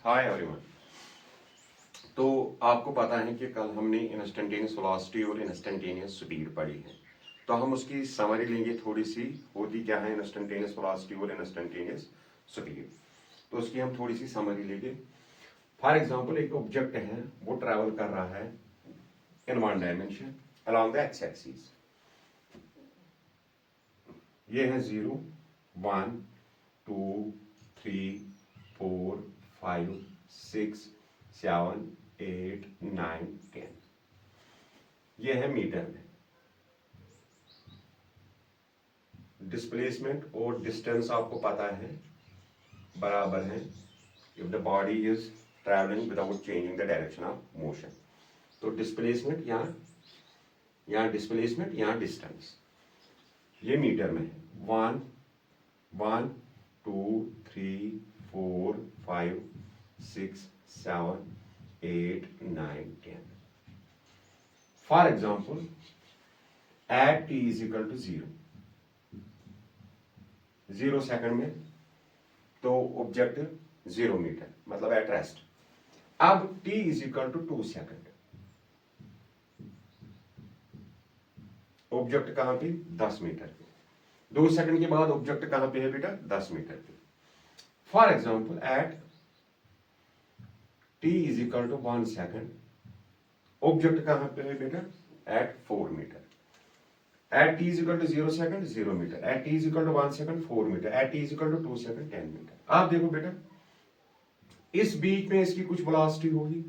Hi everyone. तो आपको पता है कि कल हमने इंस्टेंटेनियस वेलोसिटी और इंस्टेंटेनियस स्पीड पढ़ी है, तो हम उसकी समरी लेंगे। थोड़ी सी होती क्या है इंस्टेंटेनियस वेलोसिटी और इंस्टेंटेनियस स्पीड, तो उसकी हम थोड़ी सी समरी लेंगे। फॉर एग्जांपल, एक ऑब्जेक्ट है, वो ट्रैवल कर रहा है in one dimension along the x axis. ये है 0 1 2 3 4 5 6 7 8 9 10। ये है मीटर में। डिस्प्लेसमेंट और डिस्टेंस आपको पता है बराबर है if the body is travelling without changing the direction of motion. तो डिस्प्लेसमेंट यहाँ डिस्प्लेसमेंट, यहाँ डिस्टेंस, ये मीटर में है। 1 1 2 3 4 5 6 7 8 9 10। For example, at t is equal to 0 second में, तो ऑब्जेक्ट 0 मीटर, मतलब एट रेस्ट। अब t is equal to 2 second, object कहां पे? 10 मीटर पे। 2 सेकंड के बाद ऑब्जेक्ट कहां पे है बेटा? 10 मीटर पे। For example, at t is equal to 1 second, object कहां पे है बेटा? At 4 metre. At t is equal to 0 second 0 metre, at t is equal to 1 second 4 metre, at t is equal to 2 second 10 metre. आप देखो बेटा, इस बीच में इसकी कुछ वेलोसिटी होगी,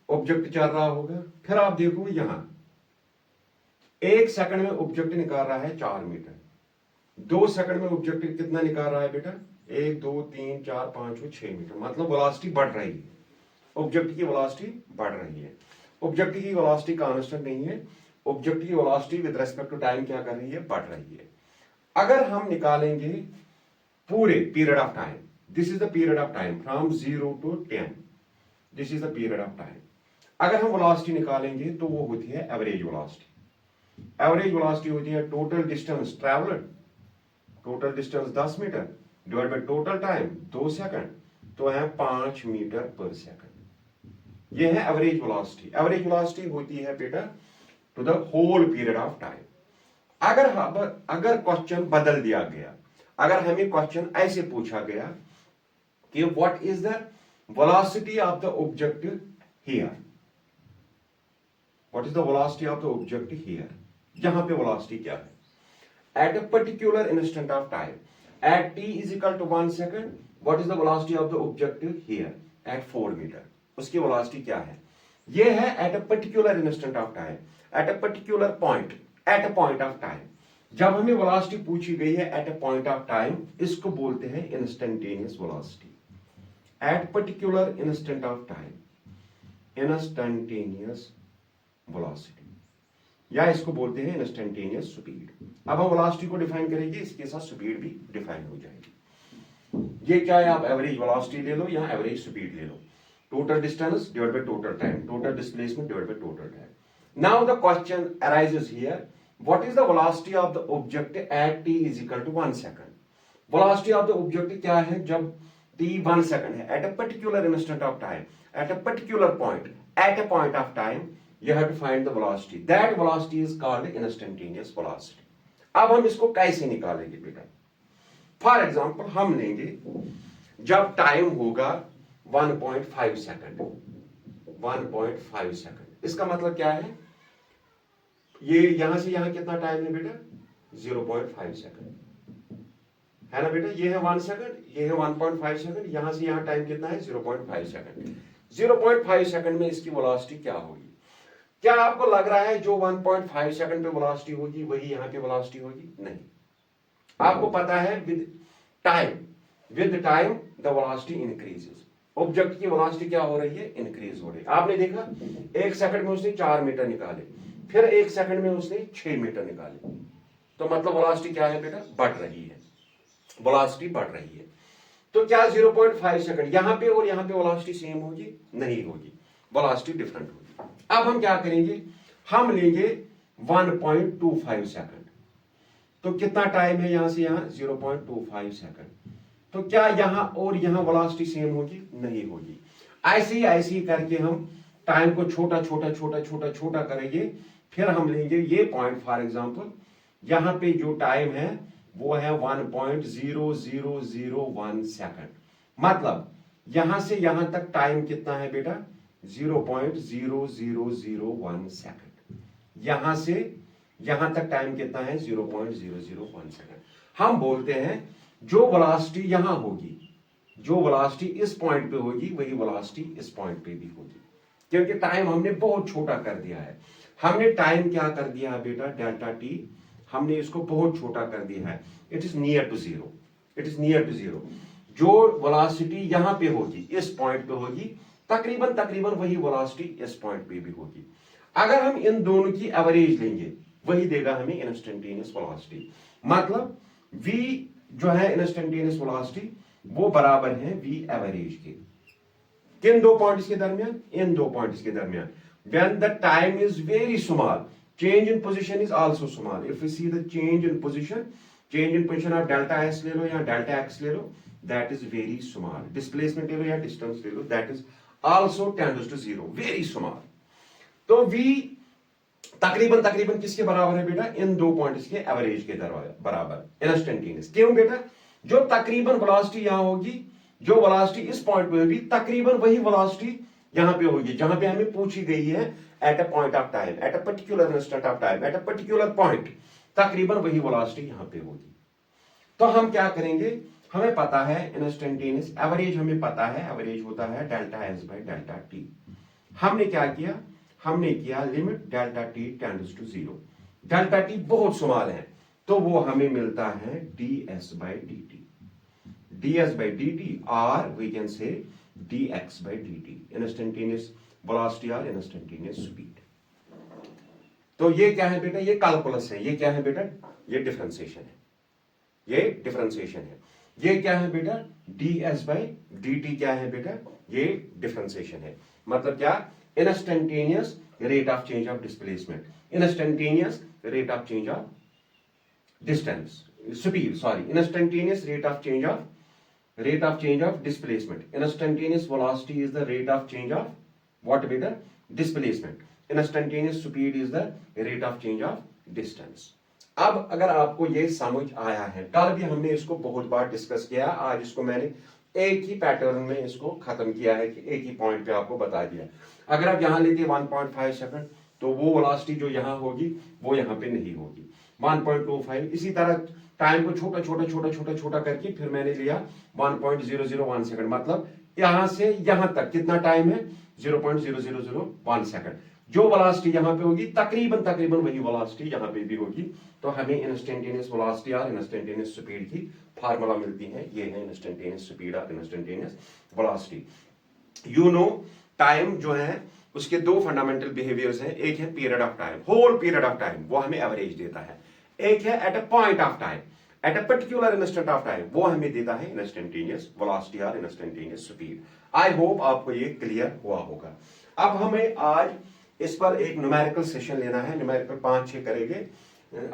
ऑब्जेक्ट चल रहा होगा। फिर आप देखो यहां 1 सेकंड में ऑब्जेक्ट निकाल रहा है 4 मीटर, 2 सेकंड में ऑब्जेक्ट कितना निकाल रहा है बेटा? 1 2 3 4 5 और 6 मीटर, मतलब वेलोसिटी बढ़ रही है। ऑब्जेक्ट की वेलोसिटी बढ़ रही है। ऑब्जेक्ट की वेलोसिटी कांस्टेंट नहीं है, ऑब्जेक्ट की velocity with respect to time क्या कर रही है? बढ़ रही है। अगर हम निकालेंगे पूरे period of time, this is the period of time from 0 to 10, this is the period of time. अगर हम वेलोसिटी निकालेंगे तो वो होती है एवरेज वेलोसिटी। एवरेज वेलोसिटी होती है total distance travelled, total distance 10 metre divide by total time 2 second, तो है 5 मीटर पर सेकंड। ये है एवरेज वेलोसिटी। एवरेज वेलोसिटी होती है बेटा to the whole period of time. अगर क्वेश्चन बदल दिया गया, अगर हमें क्वेश्चन ऐसे पूछा गया कि what is the velocity of the object here, what is the velocity of the object here, यहां पे वेलोसिटी क्या है? At a particular instant of time, at t is equal to 1 second, what is the velocity of the object here at 4 meter, उसकी velocity क्या है? ये है at a particular instant of time, at a particular point, at a point of time. जब हमें velocity पूछी गई है at a point of time, इसको बोलते हैं instantaneous velocity. At particular instant of time, instantaneous velocity, या इसको बोलते हैं इंस्टेंटेनियस स्पीड। अब हम वेलोसिटी को डिफाइन करेंगे, इसके साथ स्पीड भी डिफाइन हो जाएगी। ये चाहे आप एवरेज वेलोसिटी ले लो या एवरेज स्पीड ले लो, total distance divide by total time, total displacement divide by total time. Now the question arises here, what is the velocity of the object at t is equal to 1 second. Velocity of the object क्या है जब t 1 second है, at a particular instant of time, at a particular point, at a point of time, you have to find the velocity. That velocity is called instantaneous velocity. अब हम इसको कैसे निकालेंगे बेटा? फॉर एग्जाम्पल, हम लेंगे जब टाइम होगा 1.5 सेकंड, 1.5 सेकंड। इसका मतलब क्या है? ये यहां से यहां कितना टाइम है बेटा? 0.5 सेकंड है ना बेटा? ये है 1 सेकंड, ये है 1.5 सेकंड, यहां से यहां टाइम कितना है? 0.5 सेकंड। 0.5 सेकंड में इसकी वेलोसिटी क्या होगी? क्या आपको लग रहा है जो 1.5 सेकंड पे वेलोसिटी होगी वही यहां पे वेलोसिटी होगी? नहीं। आपको पता है with time the velocity increases. Object की वेलोसिटी क्या हो रही है? इंक्रीज हो रही है। आपने देखा 1 सेकंड में उसने 4 मीटर निकाले, फिर 1 सेकंड में उसने 6 मीटर निकाले, तो मतलब वेलोसिटी क्या है बेटा? बढ़ रही है, वेलोसिटी बढ़ रही है। तो क्या 0.5 सेकंड यहां पे और यहां पे वेलोसिटी सेम होगी? नहीं होगी, वेलोसिटी डिफरेंट होगी। अब हम क्या करेंगे? हम लेंगे 1.25 सेकंड, तो कितना टाइम है यहां से यहां? 0.25 सेकंड। तो क्या यहां और यहां वेलोसिटी सेम होगी? नहीं होगी। ऐसे ही करके हम टाइम को छोटा छोटा छोटा छोटा छोटा करेंगे, फिर हम लेंगे ये पॉइंट फॉर एग्जांपल, यहां पे जो टाइम है वो है 1.0001 सेकंड। मतलब यहां से यहां तक टाइम कितना है बेटा? 0.0001 सेकंड। यहां से यहां तक टाइम कितना है? 0.001 सेकंड। हम बोलते हैं जो वेलोसिटी यहां होगी, जो वेलोसिटी इस पॉइंट पे होगी, वही वेलोसिटी इस पॉइंट पे भी होगी, क्योंकि टाइम हमने बहुत छोटा कर दिया है। हमने टाइम क्या कर दिया है बेटा? डेल्टा टी, हमने इसको बहुत छोटा कर दिया है। It is near to zero, it is near to zero. जो वेलोसिटी यहां पे होगी, इस पॉइंट पे होगी, तकरीबन तकरीबन वही वेलोसिटी इस पॉइंट पे भी होगी। अगर हम इन दोनों की एवरेज लेंगे, वही देगा हमें इंस्टेंटेनियस वेलोसिटी। मतलब v जो है इंस्टेंटेनियस वेलोसिटी, वो बराबर है v एवरेज के। किन दो पॉइंट्स के दरमियान? इन दो पॉइंट्स के दरमियान। When the time is very small, change in position is also small. If we see the change in position of delta s ले लो या delta x ले लो, that is very small. Displacement ले लो या distance ले लो, that is also tends to zero, very small. तो v तकरीबन तकरीबन किसके बराबर है बेटा? इन दो पॉइंट्स के एवरेज के बराबर इंस्टेंटेनियस। क्यों बेटा? जो तकरीबन वेलोसिटी यहां होगी, जो वेलोसिटी इस पॉइंट पे होगी, तकरीबन वही वेलोसिटी यहां पे होगी जहां पे हमें पूछी गई है at a point of time, at a particular instant of time, at a particular point, तकरीबन वही वेलोसिटी यहां पे होगी। तो हम क्या करेंगे? हमें पता है इंस्टेंटेनियस एवरेज, हमें पता है एवरेज होता है delta S by delta T. हमने क्या किया? हमने किया limit delta T tends to zero. Delta T बहुत स्मॉल है, तो वो हमें मिलता है D S by D T, D S by D T, और we can say D X by D T, instantaneous velocity और इंस्टेंटेनियस स्पीड। तो ये क्या है बेटा? ये कैलकुलस है। ये क्या है बेटा? ये डिफरेंशिएशन है, ये डिफरेंशिएशन है। ये क्या है बेटा? D S by D T क्या है बेटा? ये डिफरेंशिएशन है। मतलब क्या? Instantaneous rate of change of displacement, instantaneous rate of change of distance, speed, sorry, instantaneous rate of change of displacement. Instantaneous velocity is the rate of change of what बेटा? Displacement. Instantaneous speed is the rate of change of distance. अब अगर आपको ये समझ आया है, कल भी हमने इसको बहुत बार डिस्कस किया, आज इसको मैंने एक ही पैटर्न में इसको खत्म किया है कि एक ही पॉइंट पे आपको बता दिया। अगर आप यहां लेते 1.5 सेकंड, तो वो वेलोसिटी जो यहां होगी वो यहां पे नहीं होगी। 1.25, इसी तरह टाइम को छोटा छोटा छोटा छोटा छोटा करके फिर मैंने लिया 1.001 सेकंड। मतलब यहां से यहां तक कितना टाइम है? 0.0001 सेकंड। जो वेलोसिटी यहां पे होगी, तकरीबन तकरीबन वही वेलोसिटी यहां पे भी होगी। तो हमें इंस्टेंटेनियस वेलोसिटी और इंस्टेंटेनियस स्पीड की फार्मूला मिलती है। ये है इंस्टेंटेनियस स्पीड और instantaneous velocity. You know, time जो है उसके दो फंडामेंटल बिहेवियर्स हैं। एक है period of time, whole period of time, वो हमें एवरेज देता है। एक है at a point of time, at a particular instant of time, वो हमें देता है इंस्टेंटेनियस वेलोसिटी और इंस्टेंटेनियस स्पीड। आई होप आपको ये क्लियर हुआ होगा। अब हमें आज इस पर एक न्यूमेरिकल सेशन लेना है। न्यूमेरिकल 5-6 करेंगे,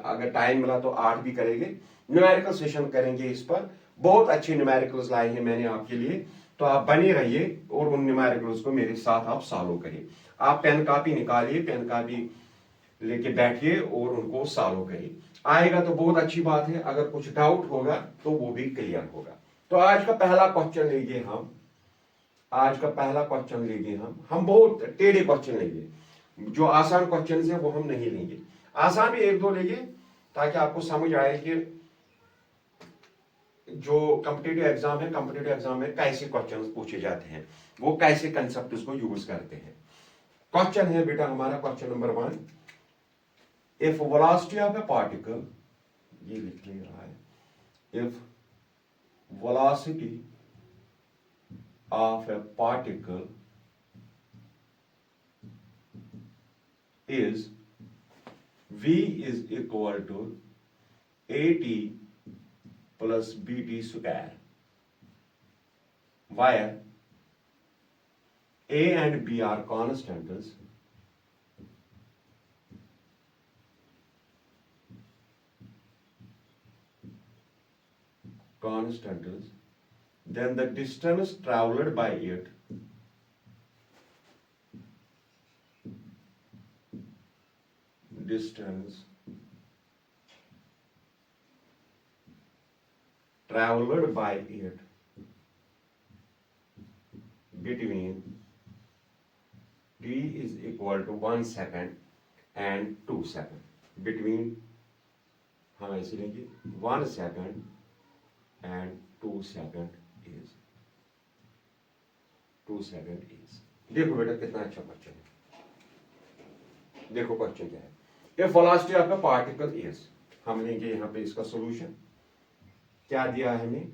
अगर टाइम मिला तो 8 भी करेंगे। न्यूमेरिकल सेशन करेंगे इस पर। बहुत अच्छे न्यूमेरिकल्स लाए हैं मैंने आपके लिए, तो आप बने रहिए और उन न्यूमेरिकल्स को मेरे साथ आप सॉल्व करिए। आप पेन कापी निकालिए, पेन कापी लेके बैठिए और उनको सॉल्व करिए। आएगा तो बहुत अच्छी बात है, अगर कुछ डाउट होगा तो वो भी क्लियर होगा। तो आज का पहला क्वेश्चन लेंगे हम। आज का पहला क्वेश्चन लेंगे हम बहुत टेढ़े क्वेश्चन लेंगे। जो आसान क्वेश्चन है वो हम नहीं लेंगे, आसान भी एक दो लेंगे, ताकि आपको समझ आए कि जो कॉम्पिटिटिव एग्जाम है, कॉम्पिटिटिव एग्जाम में कैसे क्वेश्चन पूछे जाते हैं, वो कैसे कंसेप्ट उसको यूज करते हैं। क्वेश्चन है बेटा हमारा, question number 1, if velocity of a particle, ये लिख ले रहा है, if velocity of a particle is v is equal to at plus bt square, where a and b are constants, then the distance traveled by it distance traveled by it between t is equal to 1 second and 2 second. Between हम ऐसे लेंगे 1 second and 2 second is 2 second is. देखो बेटा कितना अच्छा question है. देखो question क्या है. If velocity of a particle is, हम लेंगे यहाँ पे इसका सॉल्यूशन. क्या दिया है हमें?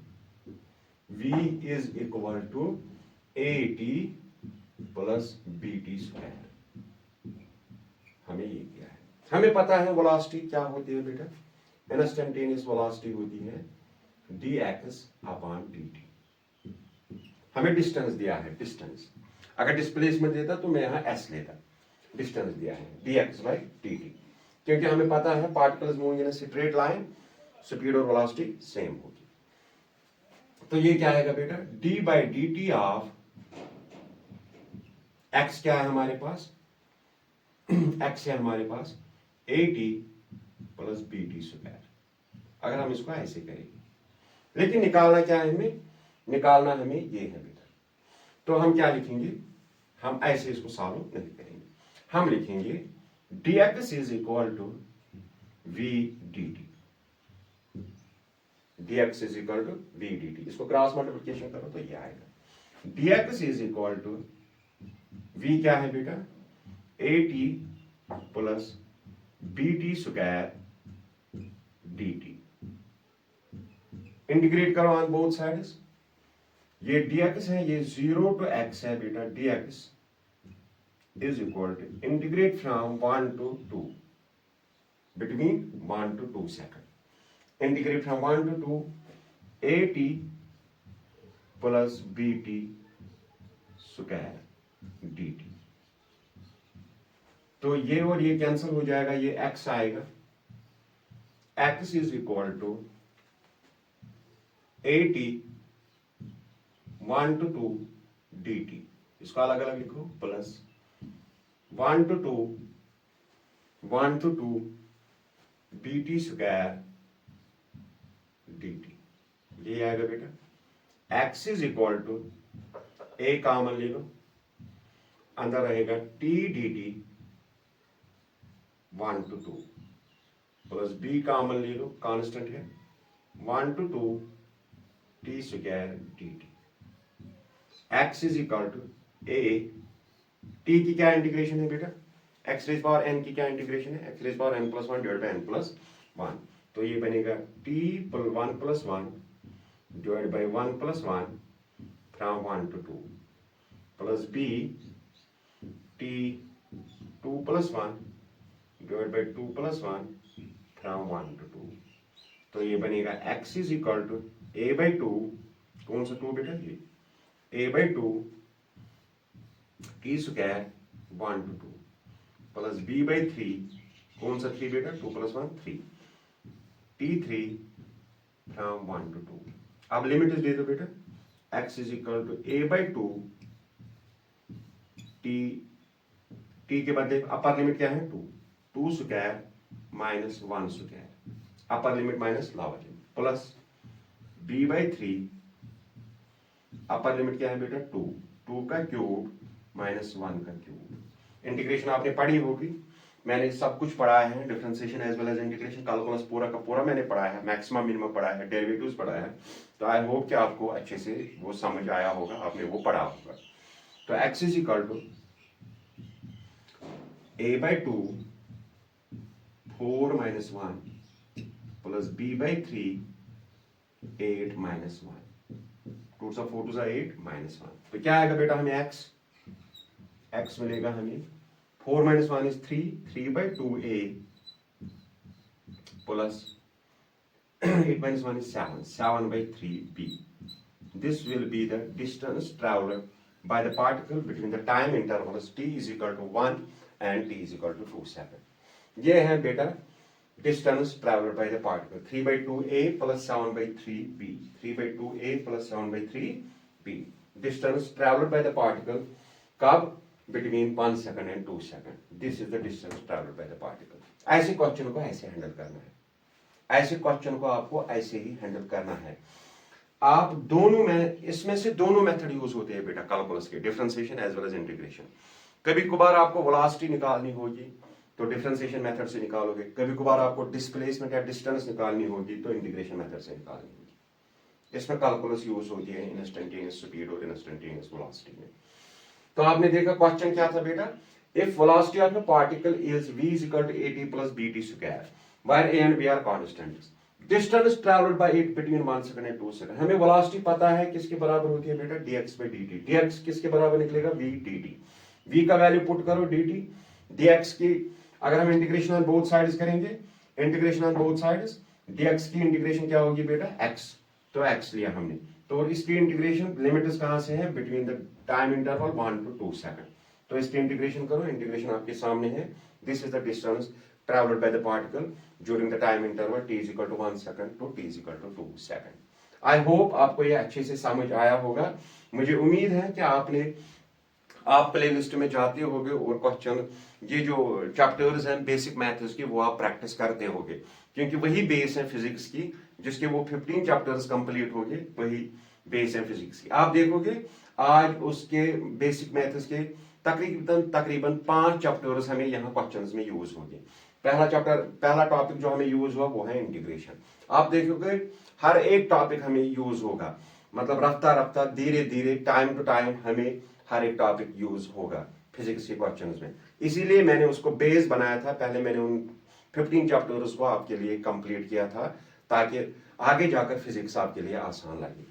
V is equal to AT plus BT square. हमें ये किया है. हमें पता है वेलोसिटी क्या होती है बेटा. इंस्टेंटेनियस वेलोसिटी होती है dx अपॉन dt. हमें डिस्टेंस दिया है. डिस्टेंस अगर डिस्प्लेसमेंट देता तो मैं यहाँ s लेता. डिस्टेंस दिया है dx बाई dt, क्योंकि हमें पता है particles moving in straight line, speed और वेलोसिटी सेम होगी. तो ये क्या आएगा बेटा, d by dt of x. क्या है हमारे पास? x है हमारे पास AT प्लस BT स्क्वायर. अगर हम इसको ऐसे करेंगे, लेकिन निकालना क्या है हमें? निकालना हमें ये है बेटा. तो हम क्या लिखेंगे? हम ऐसे इसको सॉल्व नहीं करेंगे. हम लिखेंगे dx is equal to v dt. dx is equal to v dt. इसको क्रॉस मल्टीप्लिकेशन करो तो ये आएगा. dx is equal to v क्या है बेटा? AT plus BT square dt. Integrate करो ऑन बोथ साइड्स. ये dx है, ये 0 to x है बेटा. dx is equal to integrate from 1 to 2 between 1 to 2 second. Integrate from 1 to 2 AT plus BT square dt. तो ये और ये कैंसिल हो जाएगा. ये x आएगा. x is equal to AT 1 to 2 dt. इसको अलग अलग लिखो. Plus 1 to 2 BT square dt. ये आएगा बेटा. x is equal to a common ले लो, अंदर रहेगा t dt 1 to 2 plus b common ले लो, कांस्टेंट है 1 to 2 t square dt. x is equal to a. t की क्या इंटीग्रेशन है बेटा? x रेज पावर n की क्या इंटीग्रेशन है? x raise power n plus 1 divide by n plus 1. तो ये बनेगा t 1 plus 1 divide by 1 plus 1 from 1 to 2 plus b t 2 plus 1 divide by 2 plus 1 from 1 to 2. तो ये बनेगा x is equal to a by 2. कौन सा 2 बेटा? ये a by 2 t square 1 to 2 plus b by 3. कौन सा 3 बेटा? 2 प्लस 1 3 t3 फ्रॉम 1 to 2. अब लिमिट दे दो बेटा. x is equal to a by 2 t के बाद अपर लिमिट क्या है? 2 square minus 1 square. Upper limit minus lower limit plus b by 3. Upper limit क्या है बेटा? 2 का क्यूब माइनस 1 का क्यूब. इंटीग्रेशन आपने पढ़ी होगी. मैंने सब कुछ पढ़ा है, differentiation as well as integration, calculus पूरा का पूरा मैंने पढ़ा है, मैक्सिमम मिनिमम पढ़ा है, डेरिवेटिव्स पढ़ा है. तो आई होप कि आपको अच्छे से वो समझ आया होगा, आपने वो पढ़ा होगा. तो x is equal to a by 2 4 minus 1 plus b by 3 8 minus 1. 2 सा 4 2 सा 8 माइनस 1. तो क्या आएगा बेटा हमें? x मिलेगा हमें 4 minus 1 is 3 by 2a plus 8 minus 1 is 7 by 3b. This will be the distance traveled by the particle between the time intervals t is equal to 1 and t is equal to 2 second. ये है बेटा distance traveled by the particle 3/2a plus 7/3b 3/2a plus 7/3b distance traveled by the particle कब between 1 second and 2 second this is the distance traveled by the particle ऐसे question को ऐसे handle करना है ऐसे क्वेश्चन को आपको ऐसे ही हैंडल करना है आप दोनों में इसमें से दोनों मेथड यूज होते हैं बेटा कैलकुलस के differentiation as well as integration कभी कभार आपको वेलोसिटी निकालनी होगी तो डिफरेंशिएशन मेथड से निकालोगे कभी कभार आपको डिस्प्लेसमेंट या डिस्टेंस निकालनी होगी तो इंटीग्रेशन मेथड से निकालनी होगी इसमें कैलकुलस यूज होती है इंस्टेंटेनियस स्पीड और इंस्टेंटेनियस वेलोसिटी में तो आपने देखा क्वेश्चन क्या था बेटा if velocity of a particle is v is equal to at plus bt square where a and b are constants distance traveled by it between 1 second and 2 second हमें velocity पता है किसके बराबर होती है बेटा dx by dt dx किसके बराबर निकलेगा v dt v का वैल्यू पुट करो dt dx की अगर हम इंटीग्रेशन ऑन बोथ साइड्स करेंगे integration on both sides dx की इंटीग्रेशन क्या होगी बेटा x तो x लिया हमने तो इसकी इंटीग्रेशन लिमिट्स कहां से है between the time interval 1 to 2 second तो इसकी इंटीग्रेशन करो इंटीग्रेशन आपके सामने है this is the distance travelled by the particle during the time interval t is equal to 1 second to t is equal to 2 second I hope आपको ये अच्छे से समझ आया होगा मुझे उम्मीद है कि आप प्ले लिस्ट में जाते होगे और क्वेश्चन ये जो चैप्टर्स हैं बेसिक मैथ्स की वो आप प्रैक्टिस करते होगे क्योंकि वही बेस है फिजिक्स की जिसके वो 15 चैप्टर्स कंप्लीट हो गए वही बेस है फिजिक्स की आप देखोगे आज उसके बेसिक मैथ्स के तकरीबन 5 चैप्टर्स हमें यहाँ क्वेश्चंस में यूज होंगे पहला टॉपिक जो हमें यूज हुआ वो है इंटीग्रेशन आप देखोगे हर एक टॉपिक हमें यूज होगा मतलब रफ्ता रफ्ता धीरे धीरे टाइम टू टाइम हमें हर एक टॉपिक यूज होगा फिजिक्स के क्वेश्चंस में इसीलिए मैंने उसको बेस बनाया था पहले मैंने उन 15 चैप्टर्स को आपके लिए कंप्लीट किया था ताकि आगे जाकर फिजिक्स आपके लिए आसान लगे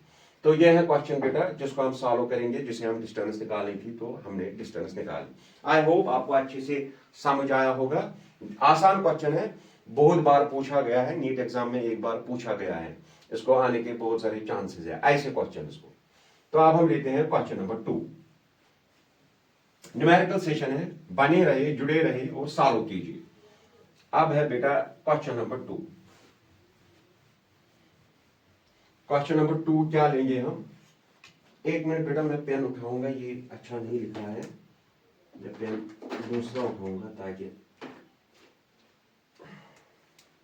तो यह है क्वेश्चन बेटा जिसको हम सॉल्व करेंगे जिसे हम डिस्टेंस निकालनी थी तो हमने डिस्टेंस निकाली आई होप आपको अच्छे से समझ आया होगा आसान क्वेश्चन है बहुत बार पूछा गया है नीट एग्जाम में एक बार पूछा गया है इसको आने के बहुत सारे चांसेस है ऐसे क्वेश्चन को तो अब हम लेते हैं क्वेश्चन नंबर 2 न्यूमेरिकल सेशन है बने रहे जुड़े रहे और सॉल्व कीजिए अब है बेटा क्वेश्चन नंबर 2 क्वेश्चन नंबर 2 क्या लेंगे हम एक मिनट बेटा मैं पेन उठाऊंगा ये अच्छा नहीं लिखा है मैं पेन दूसरा उठाऊंगा ताकि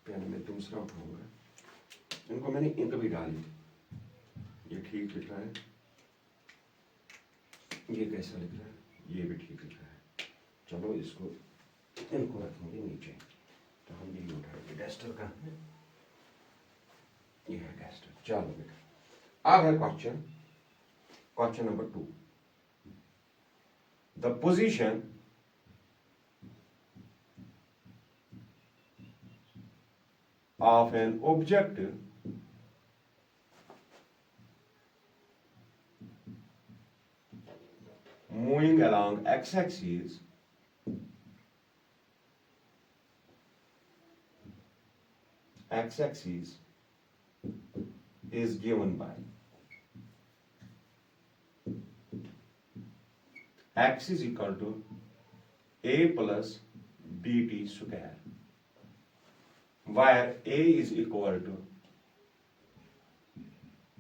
पेन में दूसरा उठाऊंगा इनको मैंने इंक भी डाली ये ठीक लिख रहा है ये कैसा लिख रहा है ये भी ठीक लिख रहा है चलो इसको इनको रखेंगे नीचे तो हम ये उठाएंगे डस्टर का है ये है डस्टर चलो बेटा अब है question number 2 the position of an object moving along x-axis is given by x is equal to a plus bt square where a is equal to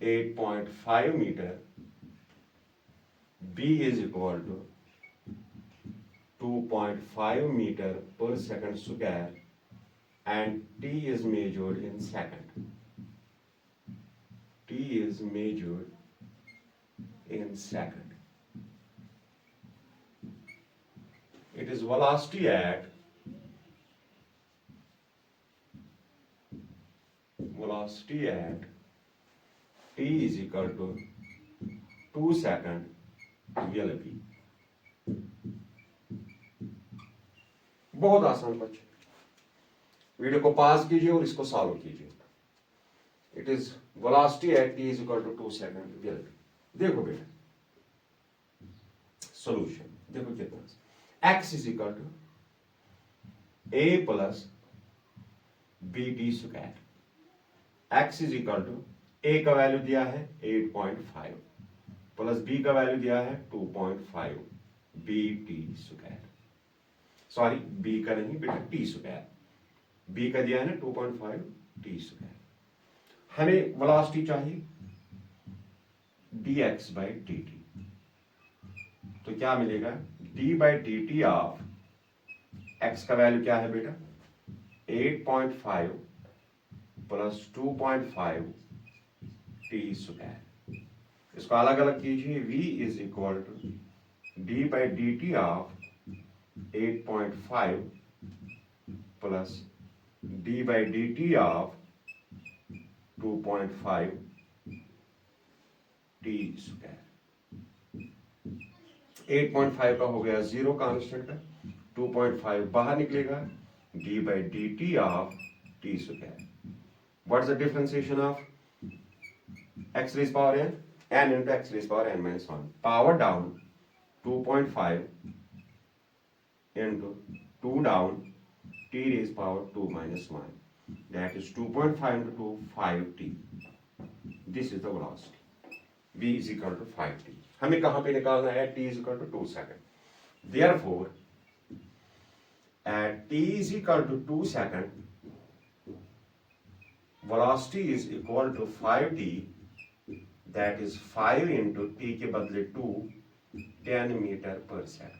8.5 meter, b is equal to 2.5 meter per second square and t is measured in second. T is measured in second. It is velocity at t is equal to 2 second VLP. बहुत आसान question video को पास कीजिए और इसको solve कीजिए it is velocity at t is equal to 2 second VLP. देखो बेटा solution देखो कितना x is equal to a plus bt square x is equal to a का वैल्यू दिया है 8.5 प्लस b का वैल्यू दिया है 2.5 bt स्क्वायर सॉरी b का नहीं बेटा t स्क्वायर बी का दिया है ना 2.5 टी स्क्वायर। हमें वेलोसिटी चाहिए dx बाई dt, तो क्या मिलेगा d by D T of x का वैल्यू क्या है बेटा 8.5 प्लस 2.5 टी स्क्वायर। इसको अलग अलग कीजिए, v is equal to d by D T of 8.5 plus d by D T of 2.5 T square. 8.5 का हो गया जीरो कांस्टेंट का, 2.5 बाहर निकलेगा, d by D T of T square. What is the differentiation of x raise power n into x raise power n minus 1, power down 2.5 into 2 down t raised power 2 minus 1, that is 2.5 into 2 5t. This is the velocity. v is equal to 5t. हमें कहां पे निकालना है? t is equal to 2 second. Therefore at t is equal to 2 second, velocity is equal to 5t, that is 5 into t के बदले 2, 10 meter per second.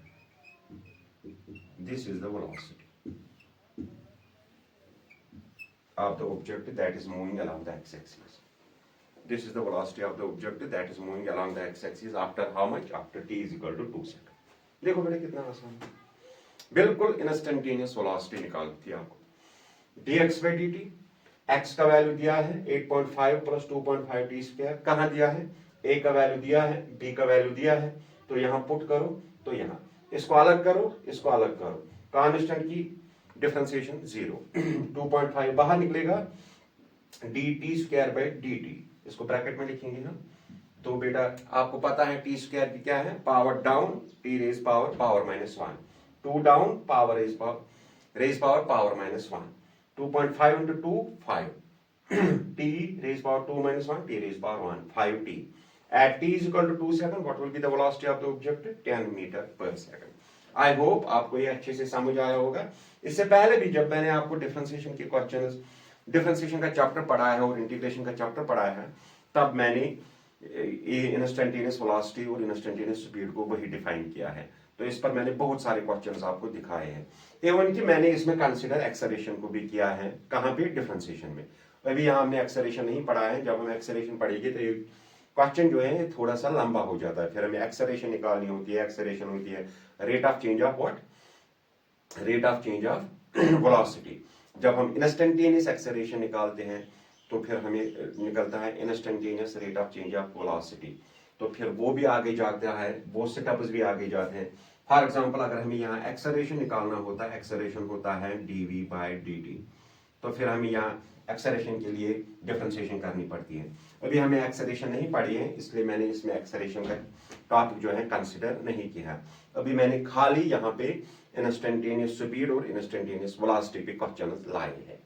This is the velocity of the object that is moving along the x-axis. This is the velocity of the object that is moving along the x-axis after how much? After t is equal to 2 second. देखो बेटा कितना आसान है, बिल्कुल instantaneous velocity निकालती है आपको। dx by dt, x का वैल्यू दिया है 8.5 प्लस 2.5 टी स्क्वायर, कहाँ दिया है? a का वैल्यू दिया है, b का वैल्यू दिया है, तो यहाँ पुट करो, तो यहाँ इसको अलग करो, इसको अलग करो, कांस्टेंट की डिफरेंशिएशन जीरो, 2.5 बाहर निकलेगा, dt स्क्वायर बाई dt, इसको ब्रैकेट में लिखेंगे हम। तो बेटा आपको पता है टी स्क्वायर की क्या है? Power down T raise power power minus 1, 2 down power raise power power minus 1, 2.5 into 2 5, t raised power 2 minus 1, t raised power 1, 5t. At t is equal to 2 second, what will be the velocity of the object? 10 meter per second. I hope आपको ये अच्छे से समझ आया होगा। इससे पहले भी जब मैंने आपको डिफरेंशिएशन के क्वेश्चंस, डिफरेंशिएशन का चैप्टर पढ़ाया है और इंटीग्रेशन का चैप्टर पढ़ाया है, तब मैंने ये इंस्टेंटेनियस वेलोसिटी और इंस्टेंटेनियस स्पीड को वही डिफाइन किया है। तो इस पर मैंने बहुत सारे क्वेश्चंस आपको दिखाए हैं, एवं कि मैंने इसमें कंसीडर एक्सेलरेशन को भी किया है। कहाँ पे? डिफरेंशिएशन में। अभी यहाँ हमने एक्सेलरेशन नहीं पढ़ा है, जब हम एक्सेलरेशन पढ़ेंगे तो ये क्वेश्चन जो है थोड़ा सा लंबा हो जाता है, फिर हमें एक्सेलरेशन निकालनी होती है। एक्सेलरेशन होती है rate of change of what? Rate of change of velocity. जब हम इंस्टेंटेनियस एक्सेलरेशन निकालते हैं तो फिर हमें निकलता है instantaneous rate of change of velocity, तो फिर वो भी आगे जाता है, वो सेटअप्स भी आगे जाते हैं। फॉर एग्जांपल अगर हमें यहाँ एक्सेलरेशन निकालना होता है, एक्सेलरेशन होता है dv बाई dt, तो फिर हमें यहाँ एक्सेलरेशन के लिए डिफरेंशिएशन करनी पड़ती है। अभी हमें एक्सेलरेशन नहीं पढ़ी है, इसलिए मैंने इसमें एक्सेलरेशन का टॉपिक जो है कंसिडर नहीं किया। अभी मैंने खाली यहाँ पे इंस्टेंटेनियस स्पीड और इंस्टेंटेनियस वेलोसिटी पे क्वेश्चन लाए हैं।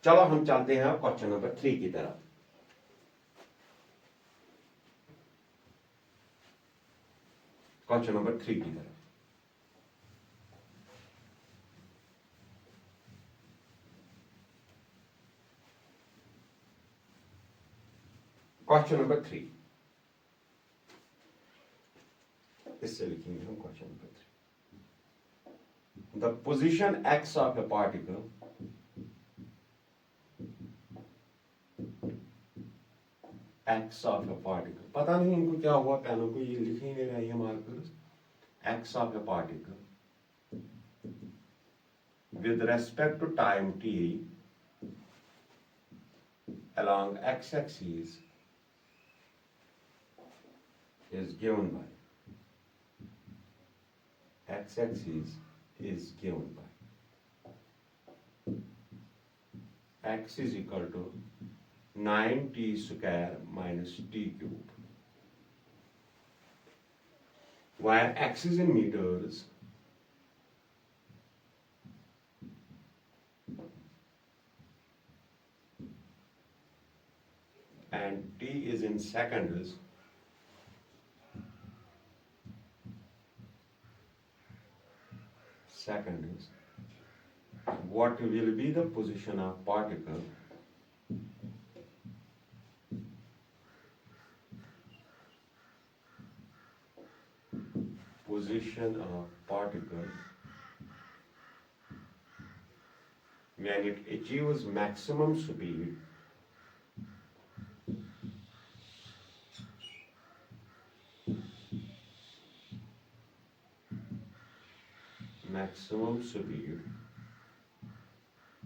चलो हम चलते हैं क्वेश्चन नंबर 3 की तरफ। क्वेश्चन नंबर 3 की तरफ। क्वेश्चन नंबर 3, इससे लिखेंगे हम question number 3। The position x of a particle x of a particle, पता नहीं इनको क्या हुआ पेनों को, ये लिख ही नहीं रहा है markers. x of a particle with respect to time t along x-axis is given by x-axis is given by x is equal to 9t square minus t cube, where x is in meters and t is in seconds, what will be the position of particle when it achieves maximum speed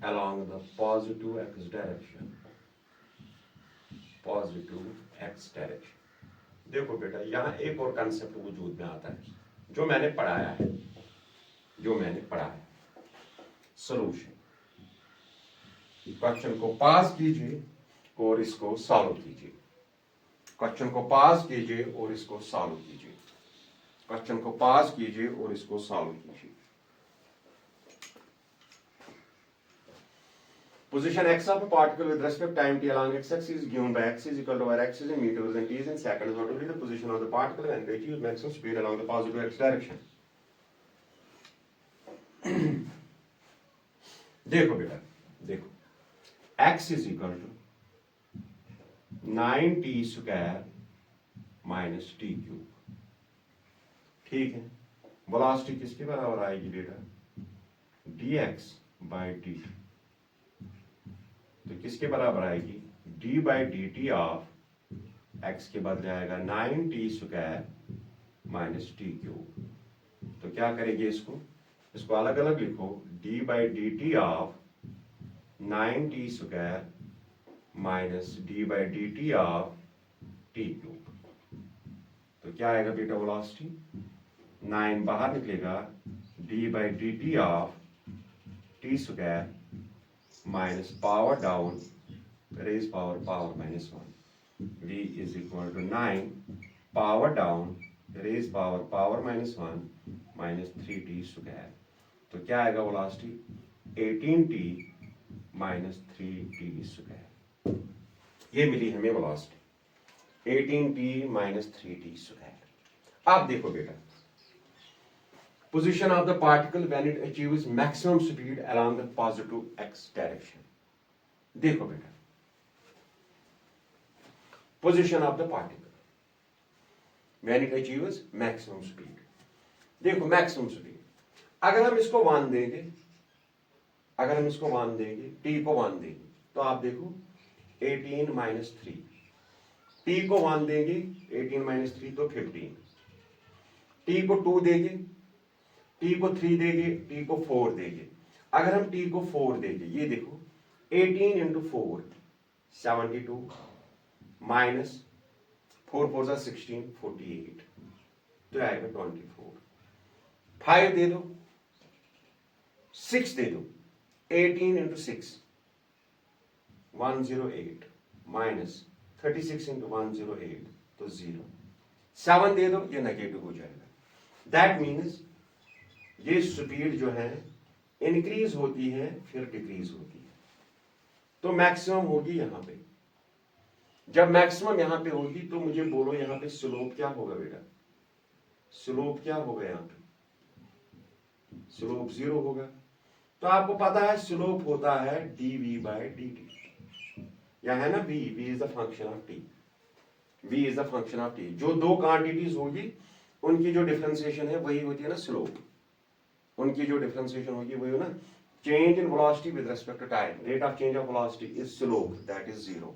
along the positive x direction. देखो बेटा, यहां एक और concept वजूद में आता है जो मैंने पढ़ाया है, सॉल्यूशन। क्वेश्चन को पास कीजिए और इसको सॉल्व कीजिए। क्वेश्चन को पास कीजिए और इसको सॉल्व कीजिए। क्वेश्चन को पास कीजिए और इसको सॉल्व कीजिए। Position x of a particle with respect to time t along x-axis is given by x is equal to y-axis in meters and t is in seconds. What will be the position of the particle when it achieves maximum speed along the positive x direction? देखो बेटा, देखो x is equal to 9t square minus t cube। ठीक है, velocity किसके बराबर आएगी बेटा? dx by dt। तो किसके बराबर आएगी? d by dt of x के बदले आएगा 9t square minus T cube. तो क्या करेंगे इसको अलग अलग लिखो, d by dt of 9t square minus d by dt of T cube. तो क्या आएगा बेटा वेलोसिटी? 9 बाहर निकलेगा, d by dt of T square minus power down raise power minus 1, v is equal to 9 power down raise power minus 1 minus 3t square। तो क्या आएगा velocity? 18t minus 3t square। ये मिली हमें velocity 18t minus 3t square। अब देखो बेटा, position of the particle when it achieves maximum speed along the positive x direction। देखो बेटा, position of the particle when it achieves maximum speed। देखो maximum speed, अगर हम इसको 1 देंगे, t को 1 देंगे, तो आप देखो 18 minus 3, t को 1 देंगे 18 minus 3 तो 15, t को 2 देंगे, t को 3 देंगे, t को 4 देंगे। अगर हम t को 4 देंगे, ये देखो 18 into 4 72 माइनस 4 4 16 48, तो आएगा 24। 5 दे दो, 6 दे दो, 18 into 6 108 माइनस 36 into 108 तो 0। 7 दे दो, ये नेगेटिव हो जाएगा। दैट मीन्स ये स्पीड जो है इंक्रीज होती है फिर डिक्रीज होती है। तो मैक्सिमम होगी यहां पे। जब मैक्सिमम यहां पे होगी तो मुझे बोलो यहां पे स्लोप क्या होगा बेटा? स्लोप क्या होगा यहां पे? स्लोप 0 होगा। तो आपको पता है स्लोप होता है dv by dt। यहां है ना v is the function of t। v is the function of t। जो दो क्वांटिटीज होगी उनकी जो डिफरेंशिएशन है वही होती है ना स्लोप। उनकी जो डिफरेंशिएशन होगी वही हो ना, change in velocity with respect to time, rate of change of velocity is slope, that is 0।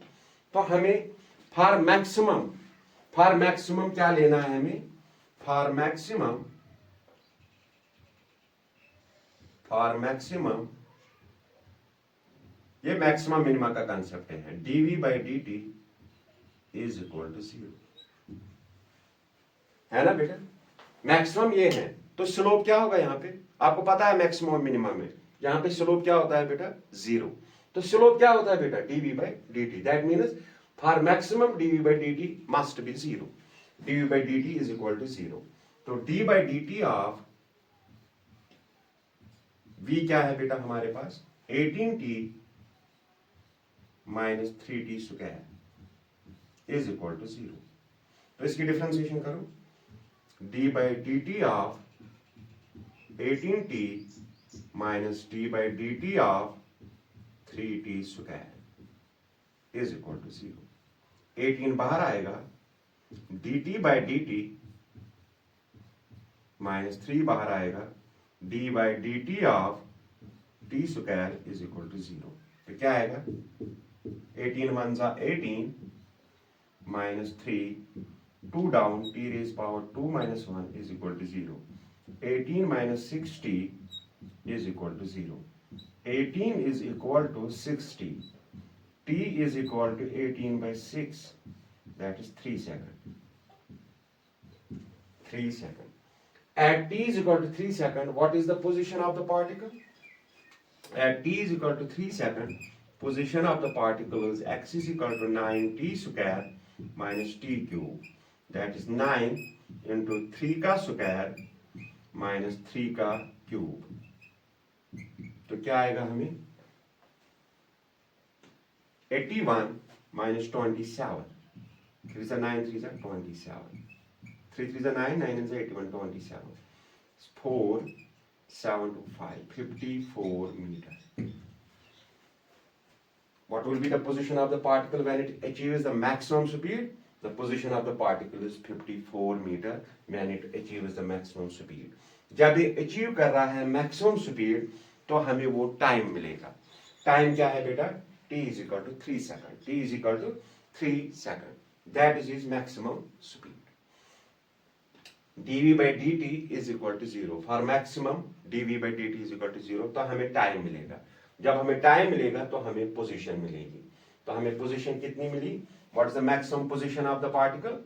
तो हमें फॉर मैक्सिमम क्या लेना है? हमें फॉर मैक्सिमम ये मैक्सिमम मिनिमा का कंसेप्ट है, dv by dt is equal to 0, है ना बेटा? मैक्सिमम ये है, तो स्लोप क्या होगा यहाँ पे? आपको पता है मैक्सिमम मिनिमम में यहाँ पे स्लोप क्या होता है बेटा? 0। तो स्लोप क्या होता है बेटा? dv by dt। That means for maximum dv by dt must be 0। dv by dt is equal to 0। तो d by dt of v क्या है बेटा हमारे पास? 18t minus 3t square is equal to 0। तो इसकी डिफरेंशिएशन करो, d by dt of 18t minus d by dt of 3t square is equal to 0. 18 बाहर आएगा, dt by dt minus 3 बाहर आएगा, d by dt of t square is equal to 0. तो क्या आएगा? 18 1 जा 18 minus 3, 2 down, t raised power 2 minus 1 is equal to 0. 18 minus 6t is equal to 0. 18 is equal to 6t. T is equal to 18 by 6. That is 3 seconds. 3 seconds. At t is equal to 3 seconds, what is the position of the particle? At t is equal to 3 seconds, position of the particle is x is equal to 9t square minus t cube. That is 9 into 3 का square minus 3 का cube. तो क्या आएगा हमें? 81 minus 27. 3 is 9, 3 is 27. 3 3 is 9, 9 is 81, 27. 4, 7 to 5, 54 meters. What will be the position of the particle when it achieves the maximum speed? The position of the particle is 54 meter when it achieves the maximum speed. जब ये achieve कर रहा है maximum speed तो हमें वो time मिलेगा. Time क्या है बेटा? t is equal to 3 seconds. t is equal to 3 seconds. That is his maximum speed. dv by dt is equal to 0. For maximum dv by dt is equal to 0. तो हमें time मिलेगा. जब हमें time मिलेगा तो हमें position मिलेगी. तो हमें पोजीशन कितनी मिली? What is the maximum position of the particle?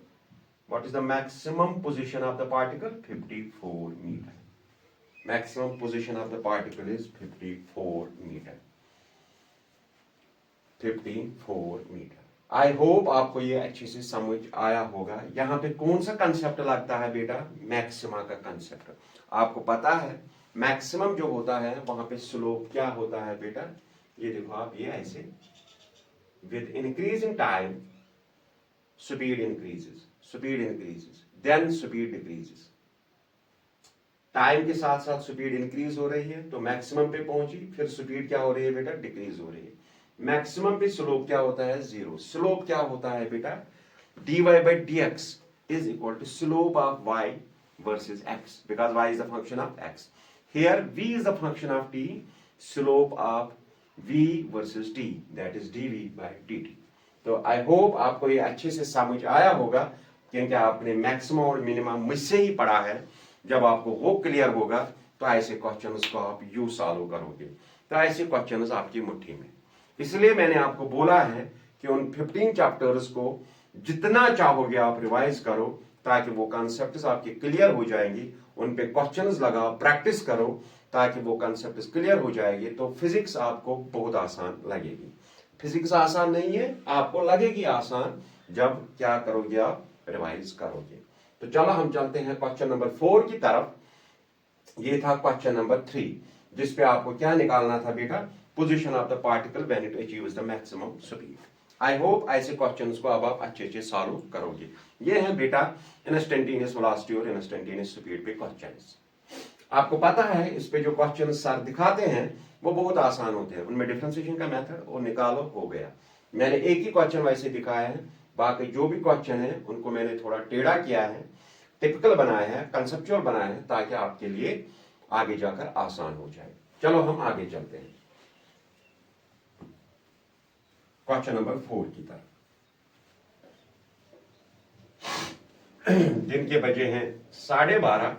What is the maximum position of the particle? 54 meter. Maximum position of the particle is 54 meter. 54 meter. I hope आपको ये अच्छे से समझ आया होगा. यहाँ पे कौन सा कंसेप्ट लगता है बेटा? मैक्सिमा का कंसेप्ट. आपको पता है मैक्सिमम जो होता है वहां पे स्लोप क्या होता है बेटा? ये देखो आप, ये ऐसे with increasing time speed increases, then speed decreases. Time के साथ साथ स्पीड इंक्रीज हो रही है तो मैक्सिमम पे पहुंची, फिर स्पीड क्या हो रही है बेटा? डिक्रीज हो रही है. मैक्सिमम पे स्लोप क्या होता है? 0. स्लोप क्या होता है बेटा? dy by dx is equal to slope of y versus x, because y is the function of x. Here v is the function of t, slope of v versus t, that is dv by dt. तो आई hope आपको ये अच्छे से समझ आया होगा, क्योंकि आपने मैक्सिमम और मिनिमम मुझसे ही पढ़ा है. जब आपको वो क्लियर होगा तो ऐसे क्वेश्चंस को आप यू सॉल्व करोगे. तो ऐसे क्वेश्चंस आपकी मुट्ठी में. इसलिए मैंने आपको बोला है कि उन 15 चैप्टर्स को जितना चाहोगे आप रिवाइज करो, ताकि वो कॉन्सेप्ट्स आपके क्लियर हो जाएंगी. उन पे क्वेश्चंस लगाओ, प्रैक्टिस करो, ताकि वो कॉन्सेप्ट्स क्लियर हो जाएंगे. तो फिजिक्स आपको बहुत आसान लगेगी. फिजिक्स आसान नहीं है, आपको लगेगी आसान जब क्या करोगे? आप रिवाइज करोगे. तो चलो हम चलते हैं क्वेश्चन नंबर 4 की तरफ. ये था क्वेश्चन नंबर 3, जिसपे आपको क्या निकालना था बेटा? Position of the particle when it achieves the maximum speed. I hope ऐसे क्वेश्चंस को अब आप अच्छे अच्छे सॉल्व करोगे. ये है बेटा इंस्टेंटेनियस वेलोसिटी और इंस्टेंटेनियस स्पीड पे क्वेश्चंस. आपको पता है इस पे जो क्वेश्चन सर दिखाते हैं वो बहुत आसान होते हैं. उनमें डिफरेंशिएशन का मेथड और निकालो हो गया. मैंने एक ही क्वेश्चन वैसे दिखाया है, बाकी जो भी क्वेश्चन है उनको मैंने थोड़ा टेढ़ा किया है, टिपिकल बनाया है, कंसेप्चुअल बनाया है, ताकि आपके लिए आगे जाकर आसान हो जाए. चलो हम आगे चलते हैं क्वेश्चन नंबर 4 की तरफ. दिन के बजे हैं 12:30.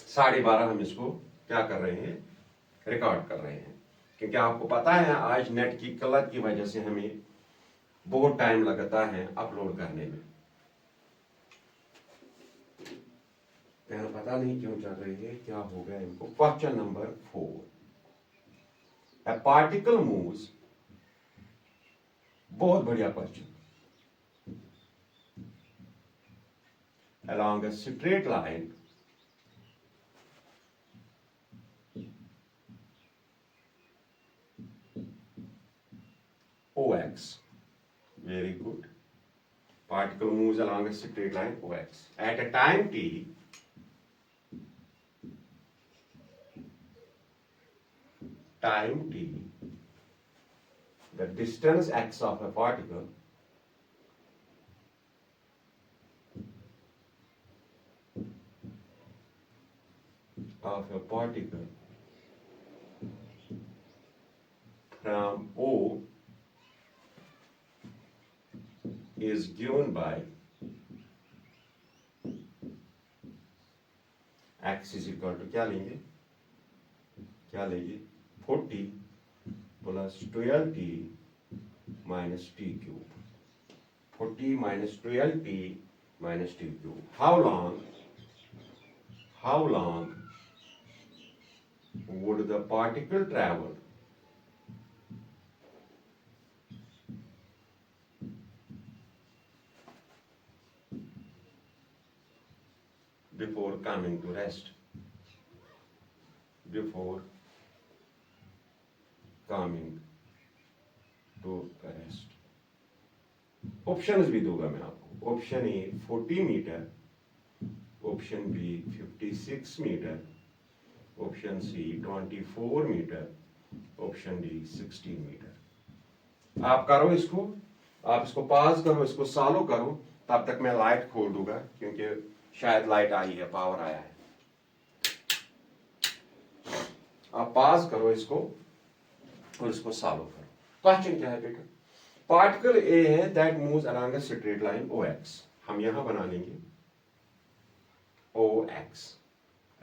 12:30 हम इसको क्या कर रहे हैं? रिकॉर्ड कर रहे हैं, क्योंकि आपको पता है आज नेट की किल्लत की वजह से हमें बहुत टाइम लगता है अपलोड करने में. पता नहीं क्यों चल रही है, क्या हो गया इनको. Question number 4. A particle moves. बहुत बढ़िया question. along a straight line OX. Very good. Particle moves along a straight line OX. At a time t, time t, the distance x of a particle from O is given by x is equal to क्या लेंगे 40 plus 12t minus t cube. 40 minus 12t minus t cube. How long would the particle travel before coming to rest? Options भी दूंगा मैं आपको. Option A 40 metre, option B 56 metre, option C 24 metre, option D 16 metre. आप करो इसको, आप इसको पास करो, इसको सॉल्व करो, तब तक मैं लाइट खोल दूंगा क्योंकि शायद लाइट आई है, पावर आया है. आप पास करो इसको और इसको सॉल्व करो. क्वेश्चन क्या है बेटा? पार्टिकल ए है that moves along a straight line OX. हम यहां बना लेंगे OX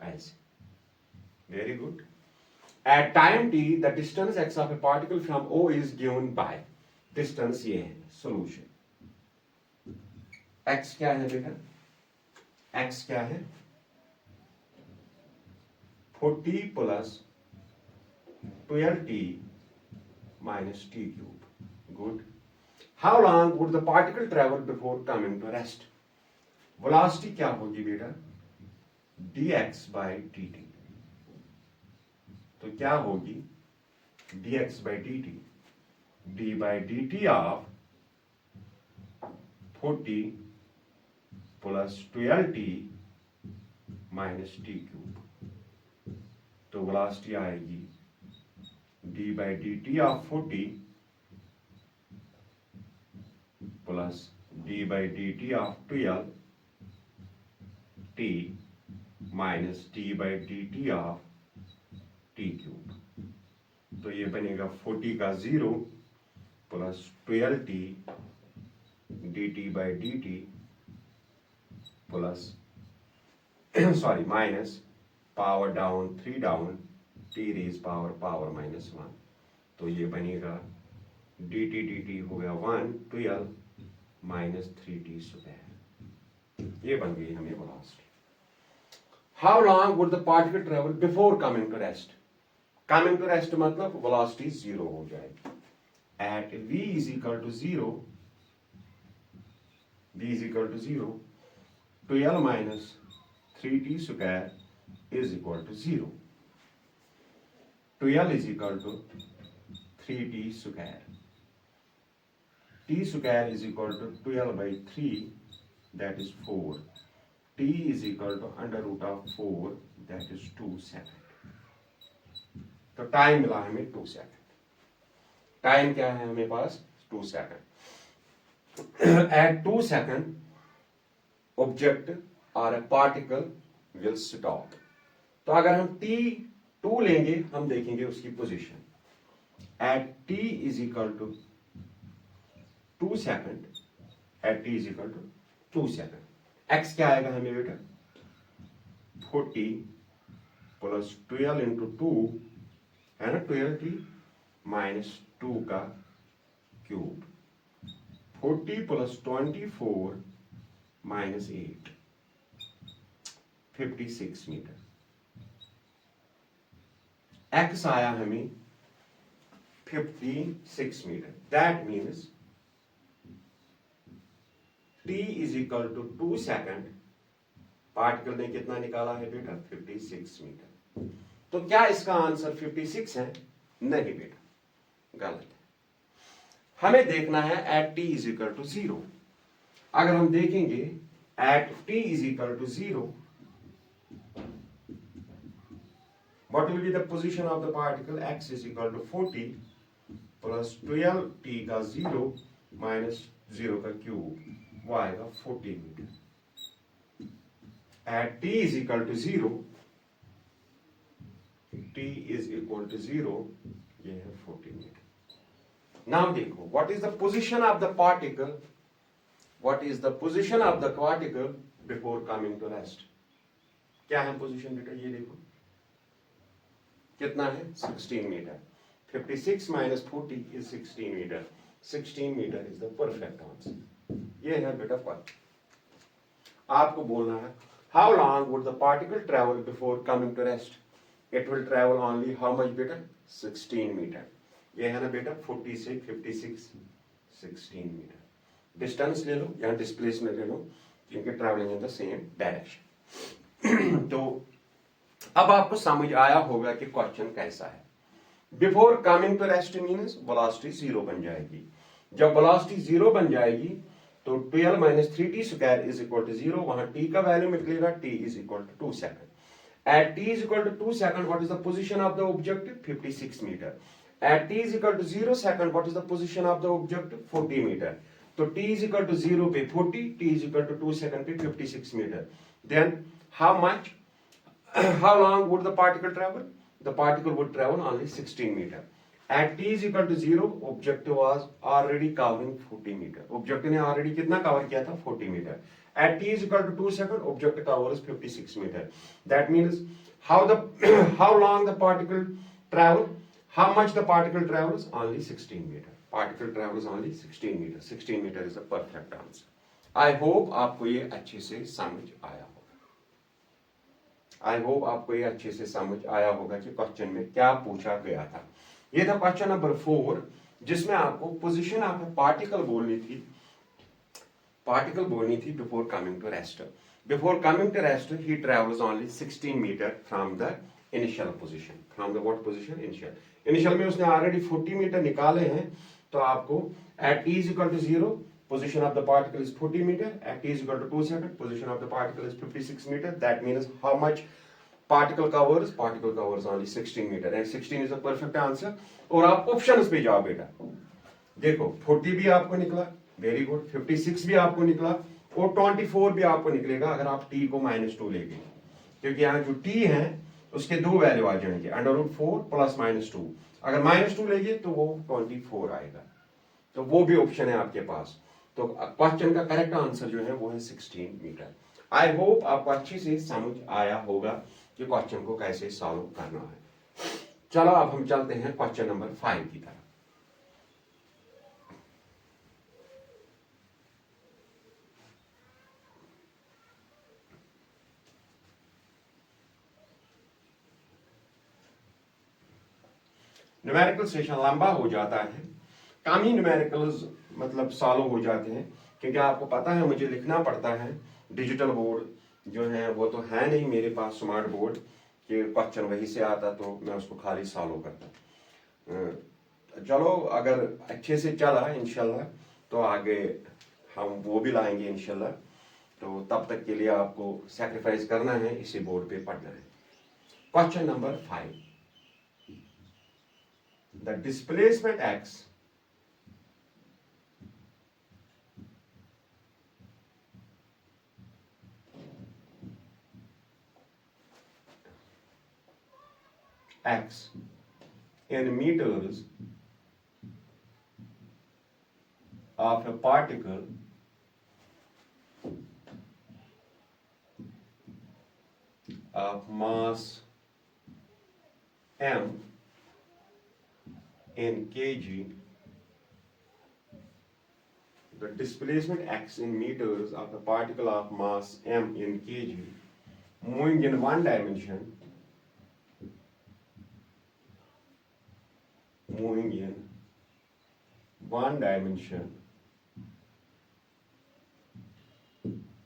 ऐसे. Very good. At time t the distance x of a particle from O is given by, distance ये है. सॉल्यूशन x क्या है बेटा? x क्या है? 40 plus 12t minus t cube. Good. How long would the particle travel before coming to rest? Velocity क्या होगी बेटा? dx by dt. तो क्या होगी? dx by dt. d by dt of 40 plus 12t minus t cube. तो velocity आएगी d by dt of 40 plus d by dt of 12 t minus d by dt of t cube. तो ये बनेगा 40 का 0 plus 12t dt by dt plus minus power down 3 down t raise power minus 1. तो ये बनेगा dt हो गया 1 12 minus 3t square. ये बन गई हमें velocity. How long would the particle travel before coming to rest? Coming to rest मतलब वेलोसिटी 0 हो जाएगी. At v is equal to 0, v is equal to 0, 12 minus 3t square is equal to 0. 12 is equal to 3t square. T square is equal to 12 by 3, that is 4. T is equal to under root of 4, that is 2 second. तो time मिला हमें 2 second. Time क्या है हमें पास? 2 second. At 2 second, object or a particle will stop. तो अगर हम t2 लेंगे, हम देखेंगे उसकी position. At t is equal to 2 second, at t is equal to 2 second. x क्या आएगा हमें बेटा? 40 प्लस 12 इंटू 2 है ना, 12t माइनस 2 का cube. 40 plus 24 minus 8, 56 metre. x आया हमें 56 metre. That means t is equal to 2 second. Particle ने कितना निकाला है बेटा? 56 मीटर. तो क्या इसका आंसर 56 है? नहीं बेटा, गलत है. हमें देखना है at t is equal to 0. अगर हम देखेंगे at t is equal to 0 what will be the position of the particle? X is equal to 40 plus 12 t का 0 minus 0 का क्यूब, वो आएगा 40 metre. at t is equal to 0, t is equal to 0, ये है 40 metre. now देखो, what is the position of the particle? What is the position of the particle before coming to rest? क्या है position बेटा? ये देखो कितना है, 16 metre. 56 minus 40 is 16 meter. 16 meter is the perfect answer. ये है बेटा क्वेश्चन। आपको बोलना है how long would the particle travel before coming to rest? It will travel only how much बेटा? 16 meter. ये है ना बेटा 40 से 56, 16 मीटर। डिस्टेंस ले लो या डिस्प्लेसमेंट ले लो, क्योंकि travelling in the same direction. तो अब आपको समझ आया होगा कि क्वेश्चन कैसा है। Before coming to rest means velocity 0 बन जाएगी। जब वेलोसिटी 0 बन जाएगी तो 12 minus 3t square is equal to 0, वहां t का वैल्यू निकलेगा, t is equal to 2 second. At t is equal to 2 second what is the position of the object? 56 metre. At t is equal to 0 second what is the position of the object? 40 metre. तो t is equal to 0 पे 40, t is equal to 2 second पे 56 metre. Then how much, how long would the particle travel? The particle would travel only 16 meter. At t is equal to 0, object was already covering 40 meter. Object ने already कितना cover किया था? 40 meter. At t is equal to 2 second, object covers 56 meter. That means how how long the particle travel? How much the particle travels? Only 16 meter. Particle travels only 16 meter. 16 meter is the perfect answer. I hope आपको ये अच्छे से समझ आया होगा। आई hope आपको ये अच्छे से समझ आया होगा कि क्वेश्चन में क्या पूछा गया था। ये था क्वेश्चन नंबर 4, जिसमें आपको पोजीशन ऑफ ए पार्टिकल बोलनी थी। पार्टिकल बोलनी थी before coming to rest. Before coming to rest he travels only 16 metre from the initial position. From the what position? Initial. Initial में उसने ऑलरेडी 40 मीटर निकाले हैं, तो आपको at t is equal to 0, position of the particle is 40 meter, at t is equal to 2 second, position of the particle is 56 meter. That means how much particle covers? Particle covers only 16 meter, and 16 is the perfect answer. और आप options पे जाओ बेटा, देखो 40 भी आपको निकला, very good, 56 भी आपको निकला, और 24 भी आपको निकलेगा अगर आप t को -2 लेंगे, क्योंकि यहाँ जो t है उसके दो वैल्यू आ जाएंगे, √4 प्लस -2। अगर -2 लेंगे तो वो 24 आएगा, तो वो भी ऑप्शन है आपके पास। तो क्वेश्चन का करेक्ट आंसर जो है वो है 16 मीटर। आई होप आपको अच्छे से समझ आया होगा कि क्वेश्चन को कैसे सॉल्व करना है। चलो अब हम चलते हैं क्वेश्चन नंबर 5 की तरफ। न्यूमेरिकल सेशन लंबा हो जाता है, कम ही न्यूमेरिकल्स मतलब सॉल्व हो जाते हैं, क्योंकि आपको पता है मुझे लिखना पड़ता है। डिजिटल बोर्ड जो है वो तो है नहीं मेरे पास, स्मार्ट बोर्ड के क्वेश्चन वहीं से आता तो मैं उसको खाली सॉल्व करता। चलो अगर अच्छे से चला इंशाल्लाह तो आगे हम वो भी लाएंगे इंशाल्लाह। तो तब तक के लिए आपको सैक्रिफाइस करना है, इसी बोर्ड पे पढ़ना है। Question number 5, the displacement x x in meters of a particle of mass m in kg, the displacement x in meters of a particle of mass m in kg moving in one dimension, moving in one dimension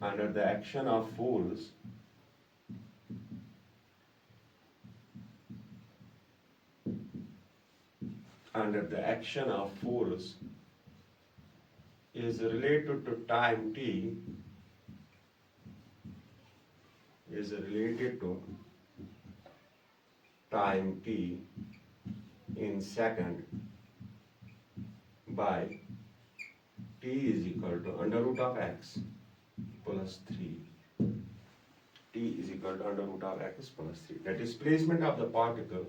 under the action of force is related to time t, is related to time t in second by t is equal to under root of x plus 3. T is equal to under root of x plus 3. The displacement of the particle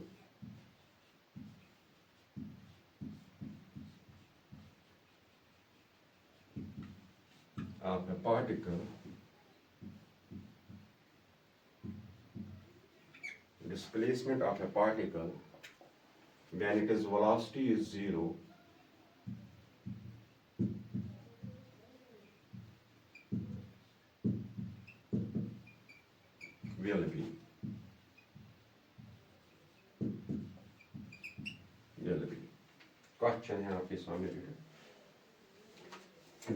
displacement of a particle when its velocity is 0 will be question है आपके सामने बेटा.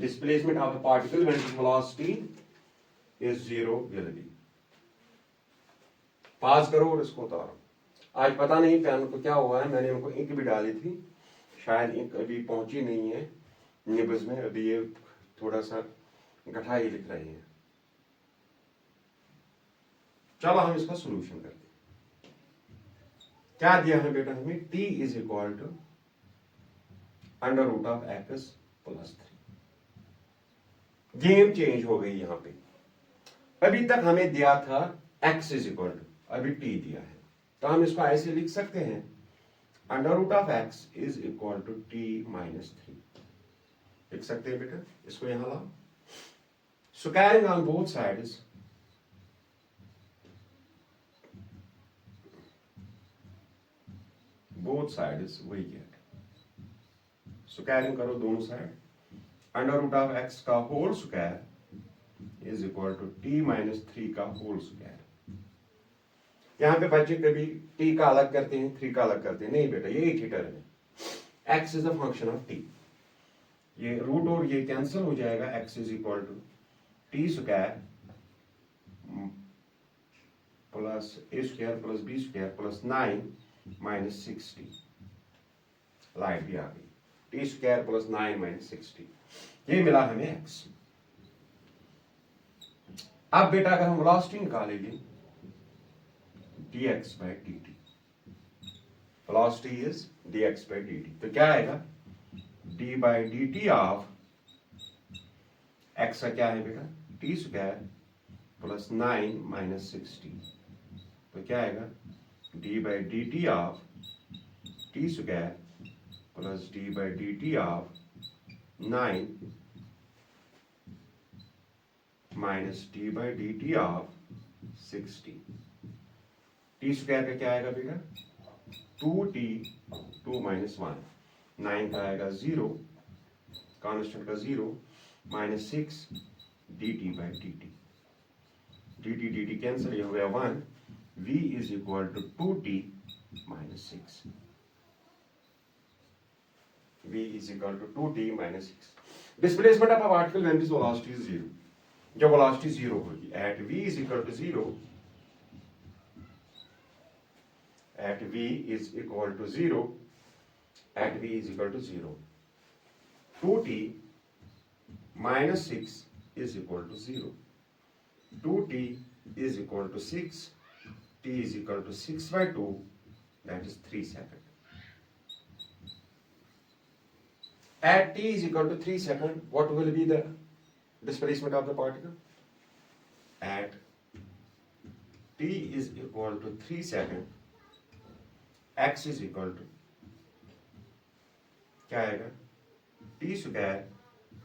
Displacement of a particle when its velocity is 0 will be. पास करो और इसको उतारो. आज पता नहीं पेन को क्या हुआ है, मैंने इनको इंक भी डाली थी, शायद इंक अभी पहुंची नहीं है निब्स में, अभी ये थोड़ा सा गठा ही लिख रहे हैं. चलो हम इसका सोल्यूशन करते हैं. क्या दिया है बेटा हमें? t is equal to under root of x plus 3. Game change हो गई यहां पे. अभी तक हमें दिया था x इज इक्वल टू, अभी t दिया है, तो हम इसको ऐसे लिख सकते हैं under root of x is equal to t minus 3. लिख सकते हैं बेटा. इसको यहां लाओ. स्क्वायरिंग ऑन बोथ साइड्स वही गेट. स्क्वायरिंग करो दोनों side. Under root of x का whole square is equal to t minus 3 का होल स्क्वायर. यहां पे बच्चे कभी t का अलग करते हैं, 3 का अलग करते हैं. नहीं बेटा, ये एक ही टर्म है. x is a function of t. ये रूट और ये कैंसिल हो जाएगा. x is equal to t square plus a square plus b square plus 9 minus 60. Light भी आ गई. T square plus 9 minus 60. ये मिला हमें x. अब बेटा अगर हम वेलोसिटी निकालेंगे dx by dt, velocity is dx by dt, तो क्या आएगा? d by dt of x का क्या है बेटा? t square plus 9 minus 60. तो क्या आएगा? d by dt of t square plus d by dt of 9 minus d by dt of 60. t square का क्या आएगा बेटा? 2t 2 minus 1. 9 का आएगा 0, कांस्टेंट का 0 minus 6 dt by dt. dt dt cancel, ये हो गया 1. v is equal to 2t minus 6. v is equal to 2t minus 6. Displacement of a particle when its velocity is 0. जब velocity 0 होगी, at v is equal to 0, at v is equal to 0, at v is equal to 0, 2t minus 6 is equal to 0. 2t is equal to 6, t is equal to 6 by 2, that is 3 seconds. At t is equal to 3 seconds, what will be the displacement of the particle? At t is equal to 3 seconds, x is equal to क्या आएगा? t square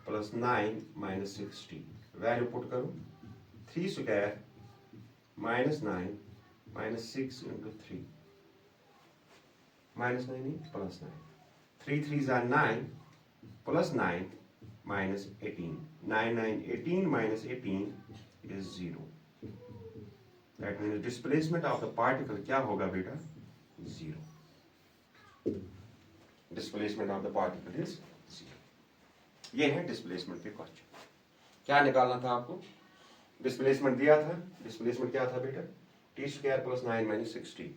plus 9 minus 60. Value put करो. 3 square minus 9 minus 6 into 3 minus 9 नहीं plus 9. 3 3s are 9 plus 9 minus 18. 9 9 18 minus 18 is 0. That means displacement of the particle क्या होगा बेटा? 0. Displacement of the particle is 0. ये है displacement के क्वेश्चन. क्या निकालना था आपको? डिस्प्लेसमेंट दिया था. डिस्प्लेसमेंट क्या था बेटा? t square plus 9 minus 60.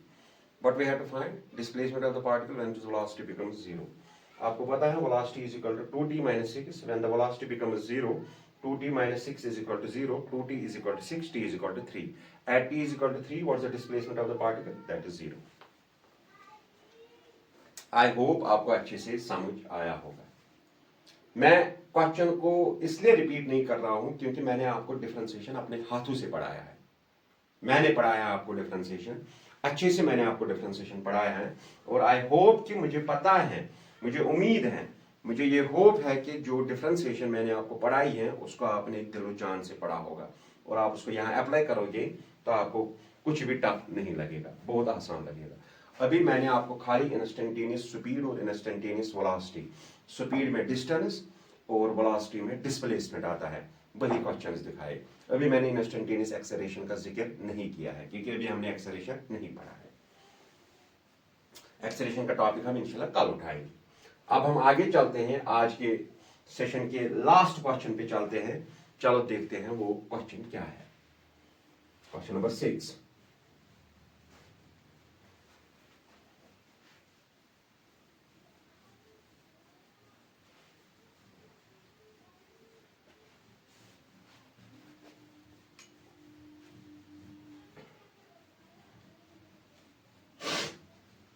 But we have to find displacement of the particle when its velocity becomes 0. आपको पता है velocity is equal to 2t minus 6. When the velocity becomes 0, 2t minus 6 is equal to 0. 2t is equal to 6. T is equal to 3. At t is equal to 3, what is the displacement of the particle? That is 0. I hope आपको अच्छे से समझ आया होगा। मैं question को इसलिए repeat नहीं कर रहा हूं क्योंकि मैंने आपको डिफरेंशिएशन अपने हाथों से पढ़ाया है। मैंने पढ़ाया आपको डिफरेंशिएशन, अच्छे से मैंने आपको डिफरेंशिएशन पढ़ाया है। और आई होप कि मुझे पता है, मुझे उम्मीद है, मुझे ये होप है कि जो डिफरेंशिएशन मैंने आपको पढ़ाई है उसको आपने दिलो जान से पढ़ा होगा और आप उसको यहाँ अप्लाई करोगे तो आपको कुछ भी टफ नहीं लगेगा, बहुत आसान लगेगा। अभी मैंने आपको खाली इंस्टेंटेनियस स्पीड और इंस्टेंटेनियस वेलोसिटी, स्पीड में डिस्टेंस और वेलोसिटी में डिस्प्लेसमेंट आता है, वही क्वेश्चंस दिखाए। अभी मैंने इंस्टेंटेनियस एक्सेलरेशन का जिक्र नहीं किया है क्योंकि अभी हमने एक्सेलरेशन नहीं पढ़ा है। एक्सेलरेशन का टॉपिक हम इंशाल्लाह कल उठाएंगे। अब हम आगे चलते हैं, आज के सेशन के लास्ट क्वेश्चन पे चलते हैं। चलो देखते हैं वो क्वेश्चन क्या है। Question number 6।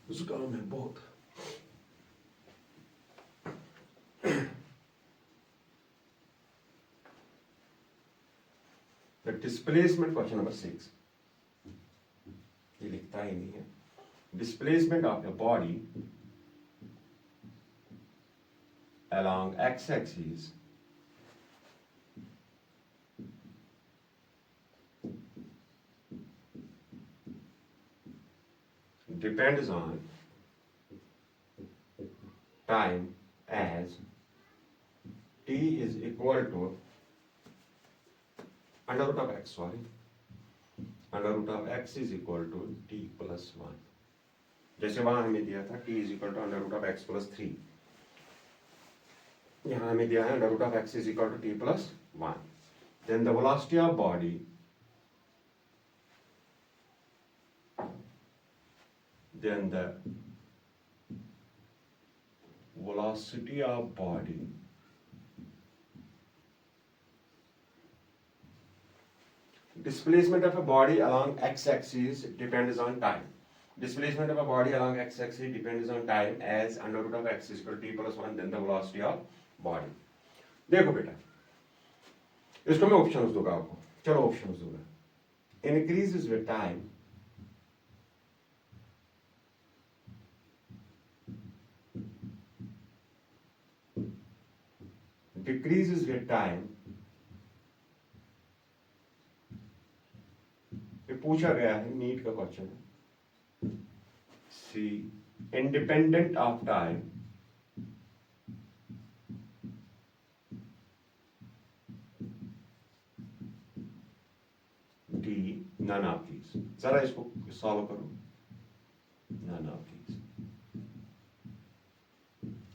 जुकाम है बहुत। द डिस्प्लेसमेंट, क्वेश्चन नंबर 6, ये लिखता ही नहीं है। Displacement of a body along x-axis depends on time as t is equal to under root of x, under root of x is equal to t plus 1। जैसे वहां हमें दिया था t is equal to under root of x plus 3, यहाँ हमें दिया है under root of x is equal to t plus 1। Then the velocity of body displacement of a body along x-axis depends on time। Displacement of a body along x-axis depends on time as under root of x is equal to t plus 1, then the velocity of body। देखो बेटा, इसको मैं options दूंगा आपको। चलो options दूंगा। Increases with time, decreases with time. ये पूछा गया है, नीट का क्वेश्चन है। C, independent of time, D none of these. जरा इसको सॉल्व करो। नन ऑफ दीज,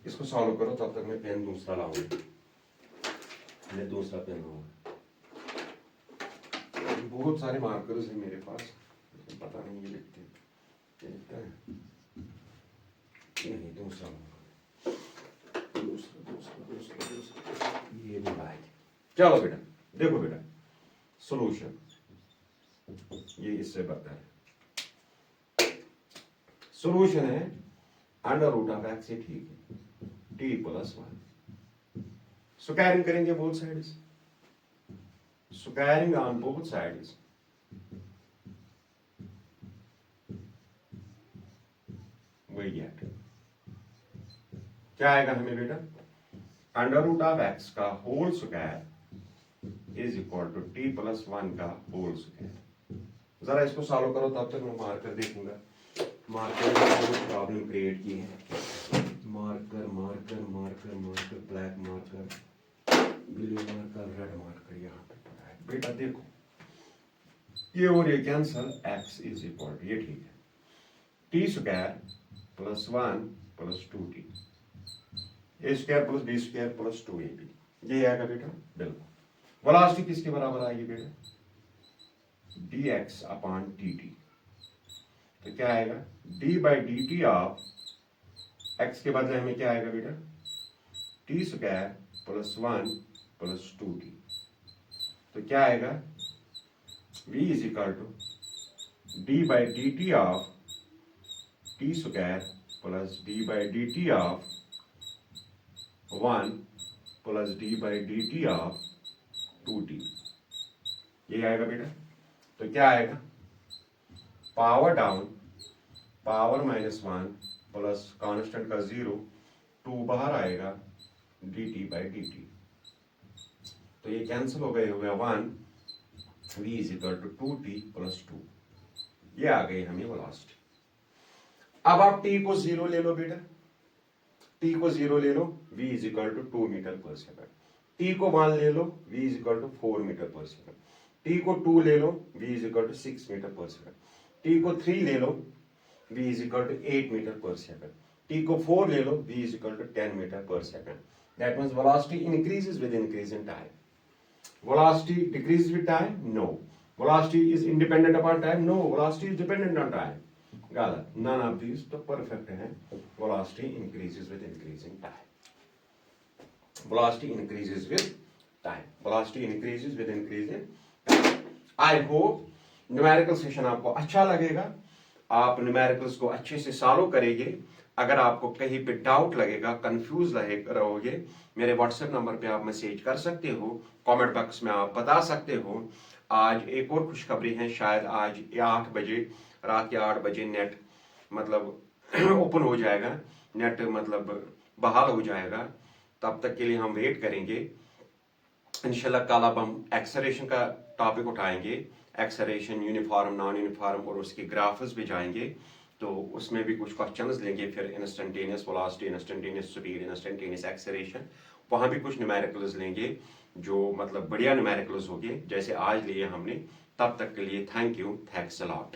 इसको सॉल्व करो, तब तक मैं पेन दूसरा लाऊंगा। मैं दूसरा पेन लाऊंगा। बहुत सारे मार्कर्स हैं मेरे पास, पता नहीं ये लिखते हैं। नहीं, दूसरा ये भी भाई। चलो बेटा, देखो बेटा, सॉल्यूशन ये इससे बढ़ता है। सॉल्यूशन है अंडर रूट ऑफ एक्स, ये ठीक है, टी प्लस 1। स्क्वायरिंग करेंगे both sides, squaring on both sides वही है। क्या आएगा हमें बेटा? अंडर रूट ऑफ एक्स का whole square is equal to t plus 1 का होल स्क्वायर। जरा इसको सॉल्व करो, तब तक मैं मार्कर देखूंगा। मार्कर ने बहुत प्रॉब्लम क्रिएट की है। Marker marker marker marker, black marker, blue marker, red marker, यहाँ पे पड़ा है बेटा। देखो ये और ये cancel, x is equal to, ये ठीक है, T square plus 1 plus 2t, A square plus B square plus 2ab, ये आएगा बेटा बिल्कुल। वेलोसिटी किसके बराबर आएगी बेटा? dx upon dt। तो क्या आएगा? d by dt of x के बदले हमें क्या आएगा बेटा? T square plus 1 plus 2t। तो क्या आएगा? v is equal to d by dt of T square plus d by D T of 1 plus d by D T of 2t, ये आएगा बेटा। तो क्या आएगा, power down power -1 plus constant का 0, 2 बाहर आएगा dt बाई dt, तो ये कैंसिल हो गए, हो गया 1 v is equal to 2t plus 2, ये आ गई हमें वेलोसिटी। अब आप t को 0 ले लो बेटा, t को 0 ले लो, v is equal to 2 metre per second, t को 1 ले लो, v is equal to 4 metre per second, t को 2 ले लो, v is equal to 6 metre per second, t को 3 ले लो, v is equal to 8 metre per second, t को 4 ले लो, v is equal to 10 metre per second. That means velocity increases with increase in time. Velocity decreases with time? No. Velocity is independent upon time? No. Velocity is dependent on time. गलत, none of these तो perfect हैं। Velocity increases with increasing time. Velocity increases with time. Velocity increases with increasing time. I hope numerical session आपको अच्छा लगेगा, आप numericals को अच्छे से सॉल्व करेंगे। अगर आपको कहीं पे डाउट लगेगा, कंफ्यूज रहोगे, मेरे व्हाट्सएप नंबर पे आप मैसेज कर सकते हो, कमेंट बॉक्स में आप बता सकते हो। आज एक और खुशखबरी है, शायद आज 8 बजे, रात के 8 बजे नेट मतलब ओपन हो जाएगा, नेट मतलब बहाल हो जाएगा, तब तक के लिए हम वेट करेंगे। इंशाल्लाह कल अब हम एक्सेलरेशन का टॉपिक उठाएंगे, एक्सेलरेशन, यूनिफॉर्म, नॉन यूनिफॉर्म और उसके ग्राफ्स भी जाएंगे, तो उसमें भी कुछ क्वेश्चंस लेंगे। फिर instantaneous velocity, instantaneous speed, instantaneous acceleration, वहां भी कुछ न्यूमेरिकल्स लेंगे जो मतलब बढ़िया न्यूमेरिकल्स होंगे जैसे आज लिए हमने। तब तक के लिए thank you, thanks a lot.